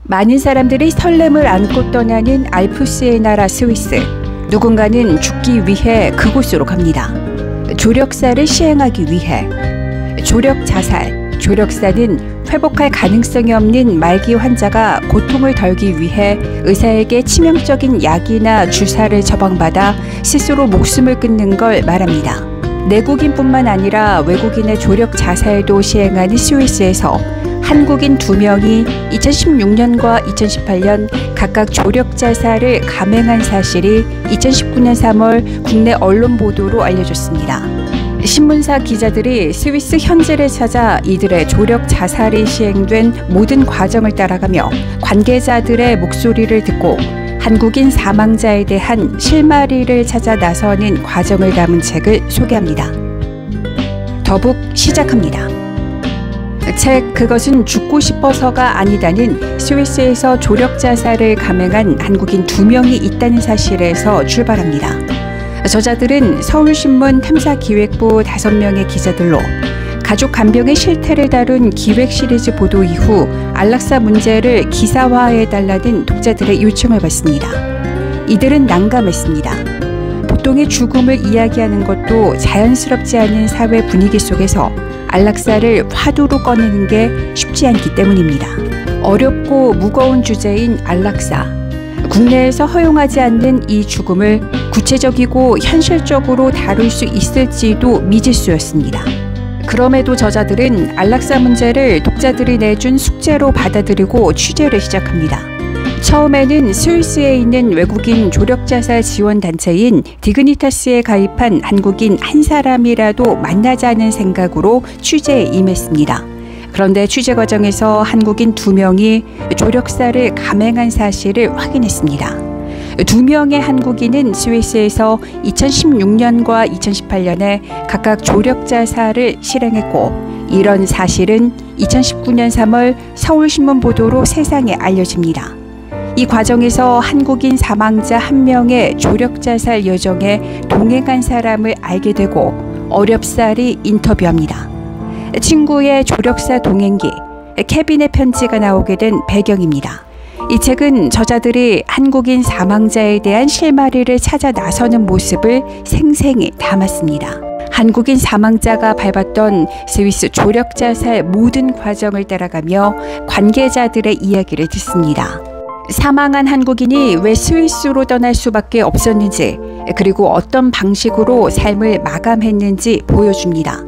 많은 사람들이 설렘을 안고 떠나는 알프스의 나라 스위스. 누군가는 죽기 위해 그곳으로 갑니다. 조력사를 시행하기 위해. 조력 자살. 조력사는 회복할 가능성이 없는 말기 환자가 고통을 덜기 위해 의사에게 치명적인 약이나 주사를 처방받아 스스로 목숨을 끊는 걸 말합니다. 내국인뿐만 아니라 외국인의 조력 자살도 시행하는 스위스에서 한국인 2명이 2016년과 2018년 각각 조력 자살을 감행한 사실이 2019년 3월 국내 언론 보도로 알려졌습니다. 신문사 기자들이 스위스 현지를 찾아 이들의 조력 자살이 시행된 모든 과정을 따라가며 관계자들의 목소리를 듣고 한국인 사망자에 대한 실마리를 찾아 나서는 과정을 담은 책을 소개합니다. 더북 시작합니다. 책 그것은 죽고 싶어서가 아니다는 스위스에서 조력 자살을 감행한 한국인 2명이 있다는 사실에서 출발합니다. 저자들은 서울신문 탐사기획부 5명의 기자들로 가족 간병의 실태를 다룬 기획 시리즈 보도 이후 안락사 문제를 기사화해달라는 독자들의 요청을 받습니다. 이들은 난감했습니다. 보통의 죽음을 이야기하는 것도 자연스럽지 않은 사회 분위기 속에서 안락사를 화두로 꺼내는 게 쉽지 않기 때문입니다. 어렵고 무거운 주제인 안락사. 국내에서 허용하지 않는 이 죽음을 구체적이고 현실적으로 다룰 수 있을지도 미지수였습니다. 그럼에도 저자들은 안락사 문제를 독자들이 내준 숙제로 받아들이고 취재를 시작합니다. 처음에는 스위스에 있는 외국인 조력자살 지원단체인 디그니타스에 가입한 한국인 한 사람이라도 만나자는 생각으로 취재에 임했습니다. 그런데 취재 과정에서 한국인 2명이 조력사를 감행한 사실을 확인했습니다. 2명의 한국인은 스위스에서 2016년과 2018년에 각각 조력자살을 실행했고 이런 사실은 2019년 3월 서울신문 보도로 세상에 알려집니다. 이 과정에서 한국인 사망자 1명의 조력자살 여정에 동행한 사람을 알게 되고 어렵사리 인터뷰합니다. 친구의 조력사 동행기, 케빈의 편지가 나오게 된 배경입니다. 이 책은 저자들이 한국인 사망자에 대한 실마리를 찾아 나서는 모습을 생생히 담았습니다. 한국인 사망자가 밟았던 스위스 조력자살 모든 과정을 따라가며 관계자들의 이야기를 듣습니다. 사망한 한국인이 왜 스위스로 떠날 수밖에 없었는지, 그리고 어떤 방식으로 삶을 마감했는지 보여줍니다.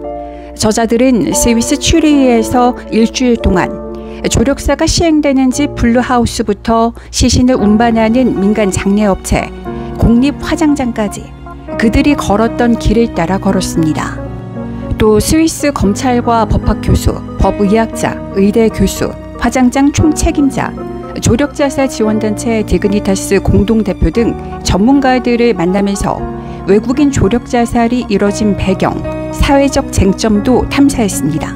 저자들은 스위스 츄리히에서 일주일 동안 조력사가 시행되는지 블루하우스부터 시신을 운반하는 민간 장례업체, 공립화장장까지 그들이 걸었던 길을 따라 걸었습니다. 또 스위스 검찰과 법학 교수, 법의학자, 의대 교수, 화장장 총책임자, 조력자살 지원단체 디그니타스 공동대표 등 전문가들을 만나면서 외국인 조력자살이 이뤄진 배경, 사회적 쟁점도 탐사했습니다.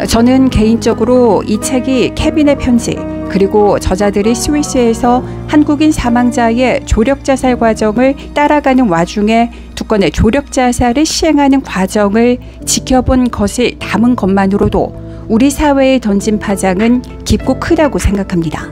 저는 개인적으로 이 책이 케빈의 편지, 그리고 저자들이 스위스에서 한국인 사망자의 조력자살 과정을 따라가는 와중에 2건의 조력자살을 시행하는 과정을 지켜본 것을 담은 것만으로도 우리 사회에 던진 파장은 깊고 크다고 생각합니다.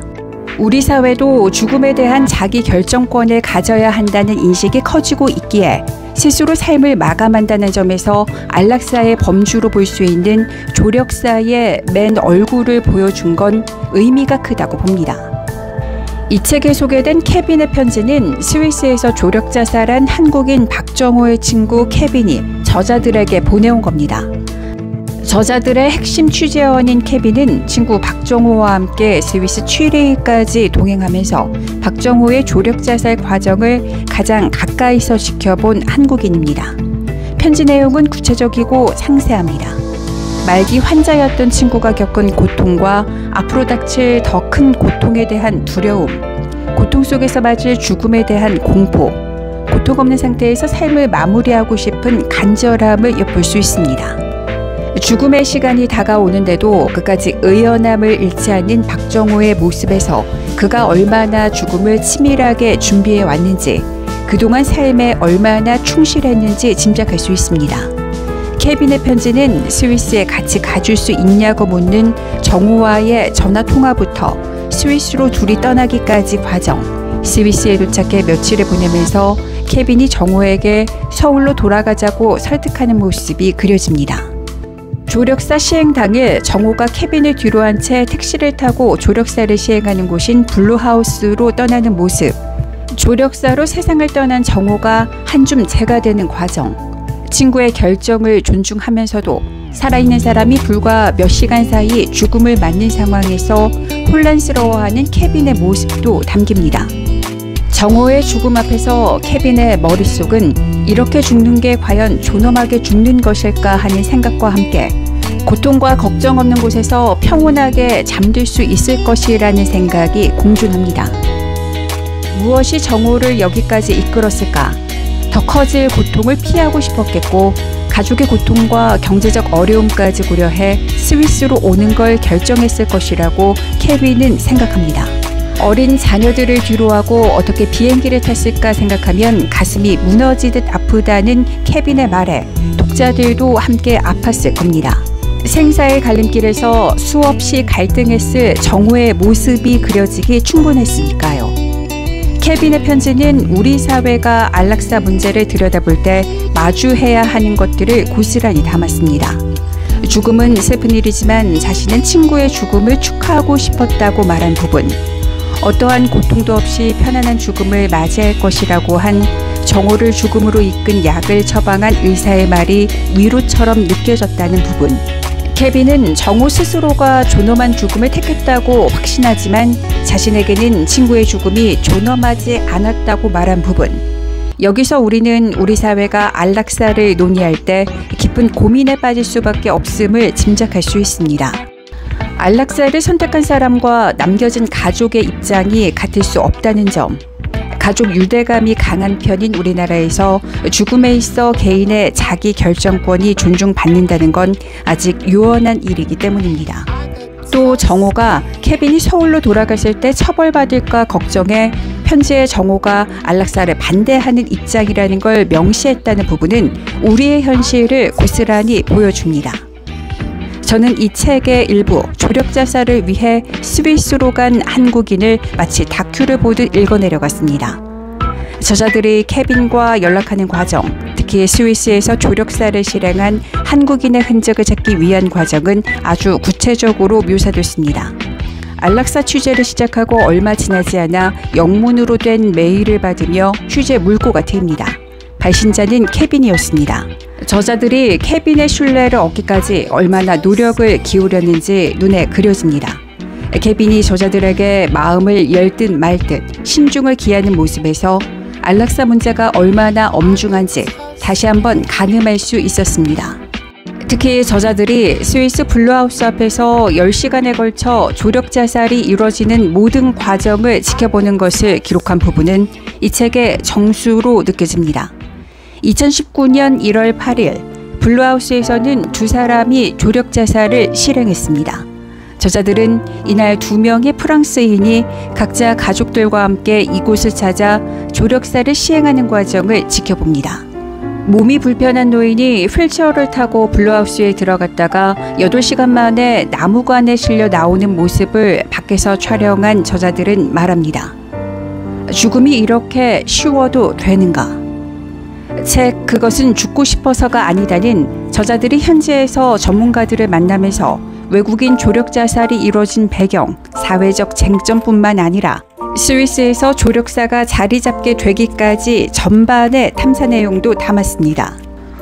우리 사회도 죽음에 대한 자기 결정권을 가져야 한다는 인식이 커지고 있기에 스스로 삶을 마감한다는 점에서 안락사의 범주로 볼 수 있는 조력사의 맨 얼굴을 보여준 건 의미가 크다고 봅니다. 이 책에 소개된 케빈의 편지는 스위스에서 조력자살한 한국인 박정호의 친구 케빈이 저자들에게 보내온 겁니다. 저자들의 핵심 취재원인 케빈은 친구 박정호와 함께 스위스 츄리히까지 동행하면서 박정호의 조력자살 과정을 가장 가까이서 지켜본 한국인입니다. 편지 내용은 구체적이고 상세합니다. 말기 환자였던 친구가 겪은 고통과 앞으로 닥칠 더 큰 고통에 대한 두려움, 고통 속에서 맞을 죽음에 대한 공포, 고통 없는 상태에서 삶을 마무리하고 싶은 간절함을 엿볼 수 있습니다. 죽음의 시간이 다가오는데도 끝까지 의연함을 잃지 않는 박정호의 모습에서 그가 얼마나 죽음을 치밀하게 준비해 왔는지, 그동안 삶에 얼마나 충실했는지 짐작할 수 있습니다. 케빈의 편지는 스위스에 같이 가줄 수 있냐고 묻는 정호와의 전화 통화부터 스위스로 둘이 떠나기까지 과정, 스위스에 도착해 며칠을 보내면서 케빈이 정호에게 서울로 돌아가자고 설득하는 모습이 그려집니다. 조력사 시행 당일 정호가 케빈을 뒤로한 채 택시를 타고 조력사를 시행하는 곳인 블루하우스로 떠나는 모습, 조력사로 세상을 떠난 정호가 한줌 재가 되는 과정, 친구의 결정을 존중하면서도 살아있는 사람이 불과 몇 시간 사이 죽음을 맞는 상황에서 혼란스러워하는 케빈의 모습도 담깁니다. 정호의 죽음 앞에서 케빈의 머릿속은 이렇게 죽는 게 과연 존엄하게 죽는 것일까 하는 생각과 함께 고통과 걱정 없는 곳에서 평온하게 잠들 수 있을 것이라는 생각이 공존합니다. 무엇이 정호를 여기까지 이끌었을까? 더 커질 고통을 피하고 싶었겠고 가족의 고통과 경제적 어려움까지 고려해 스위스로 오는 걸 결정했을 것이라고 케빈은 생각합니다. 어린 자녀들을 뒤로하고 어떻게 비행기를 탔을까 생각하면 가슴이 무너지듯 아프다는 케빈의 말에 독자들도 함께 아팠을 겁니다. 생사의 갈림길에서 수없이 갈등했을 정호의 모습이 그려지기 충분했으니까요. 케빈의 편지는 우리 사회가 안락사 문제를 들여다볼 때 마주해야 하는 것들을 고스란히 담았습니다. 죽음은 슬픈 일이지만 자신은 친구의 죽음을 축하하고 싶었다고 말한 부분, 어떠한 고통도 없이 편안한 죽음을 맞이할 것이라고 한 정호를 죽음으로 이끈 약을 처방한 의사의 말이 위로처럼 느껴졌다는 부분, 케빈은 정호 스스로가 존엄한 죽음을 택했다고 확신하지만 자신에게는 친구의 죽음이 존엄하지 않았다고 말한 부분, 여기서 우리는 우리 사회가 안락사를 논의할 때 깊은 고민에 빠질 수밖에 없음을 짐작할 수 있습니다. 안락사를 선택한 사람과 남겨진 가족의 입장이 같을 수 없다는 점, 가족 유대감이 강한 편인 우리나라에서 죽음에 있어 개인의 자기 결정권이 존중받는다는 건 아직 요원한 일이기 때문입니다. 또 정호가 케빈이 서울로 돌아갔을 때 처벌받을까 걱정해 편지에 정호가 안락사를 반대하는 입장이라는 걸 명시했다는 부분은 우리의 현실을 고스란히 보여줍니다. 저는 이 책의 일부 조력자살을 위해 스위스로 간 한국인을 마치 다큐를 보듯 읽어내려갔습니다. 저자들이 케빈과 연락하는 과정, 특히 스위스에서 조력사를 실행한 한국인의 흔적을 찾기 위한 과정은 아주 구체적으로 묘사됐습니다. 안락사 취재를 시작하고 얼마 지나지 않아 영문으로 된 메일을 받으며 취재 물꼬가 트입니다. 발신자는 케빈이었습니다. 저자들이 케빈의 신뢰를 얻기까지 얼마나 노력을 기울였는지 눈에 그려집니다. 케빈이 저자들에게 마음을 열듯 말듯 신중을 기하는 모습에서 안락사 문제가 얼마나 엄중한지 다시 한번 가늠할 수 있었습니다. 특히 저자들이 스위스 블루하우스 앞에서 10시간에 걸쳐 조력자살이 이루어지는 모든 과정을 지켜보는 것을 기록한 부분은 이 책의 정수로 느껴집니다. 2019년 1월 8일 블루하우스에서는 2사람이 조력자살을 실행했습니다. 저자들은 이날 2명의 프랑스인이 각자 가족들과 함께 이곳을 찾아 조력사를 시행하는 과정을 지켜봅니다. 몸이 불편한 노인이 휠체어를 타고 블루하우스에 들어갔다가 8시간 만에 나무관에 실려 나오는 모습을 밖에서 촬영한 저자들은 말합니다. 죽음이 이렇게 쉬워도 되는가? 책 그것은 죽고 싶어서가 아니다는 저자들이 현지에서 전문가들을 만나면서 외국인 조력자살이 이루어진 배경, 사회적 쟁점뿐만 아니라 스위스에서 조력사가 자리 잡게 되기까지 전반의 탐사 내용도 담았습니다.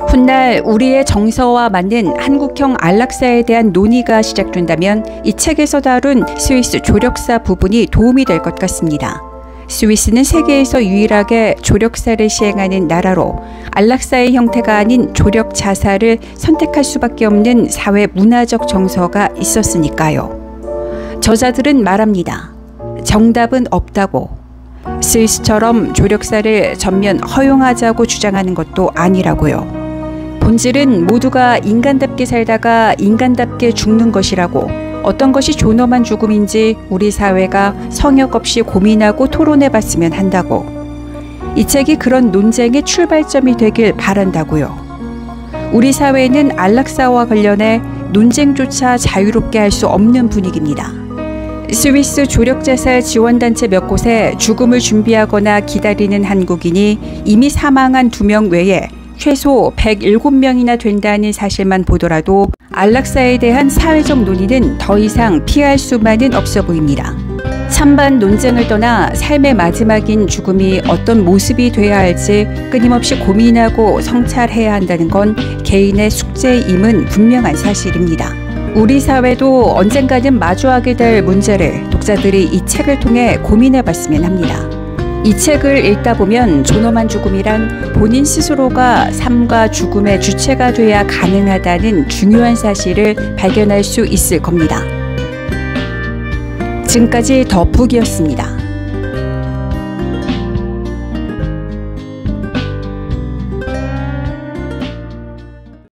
훗날 우리의 정서와 맞는 한국형 안락사에 대한 논의가 시작된다면 이 책에서 다룬 스위스 조력사 부분이 도움이 될 것 같습니다. 스위스는 세계에서 유일하게 조력사를 시행하는 나라로 안락사의 형태가 아닌 조력 자살을 선택할 수밖에 없는 사회 문화적 정서가 있었으니까요. 저자들은 말합니다. 정답은 없다고. 스위스처럼 조력사를 전면 허용하자고 주장하는 것도 아니라고요. 본질은 모두가 인간답게 살다가 인간답게 죽는 것이라고, 어떤 것이 존엄한 죽음인지 우리 사회가 성역 없이 고민하고 토론해봤으면 한다고. 이 책이 그런 논쟁의 출발점이 되길 바란다고요. 우리 사회는 안락사와 관련해 논쟁조차 자유롭게 할 수 없는 분위기입니다. 스위스 조력자살 지원단체 몇 곳에 죽음을 준비하거나 기다리는 한국인이 이미 사망한 2명 외에 최소 107명이나 된다는 사실만 보더라도 안락사에 대한 사회적 논의는 더 이상 피할 수만은 없어 보입니다. 찬반 논쟁을 떠나 삶의 마지막인 죽음이 어떤 모습이 돼야 할지 끊임없이 고민하고 성찰해야 한다는 건 개인의 숙제임은 분명한 사실입니다. 우리 사회도 언젠가는 마주하게 될 문제를 독자들이 이 책을 통해 고민해봤으면 합니다. 이 책을 읽다 보면 존엄한 죽음이란 본인 스스로가 삶과 죽음의 주체가 돼야 가능하다는 중요한 사실을 발견할 수 있을 겁니다. 지금까지 더 북이었습니다.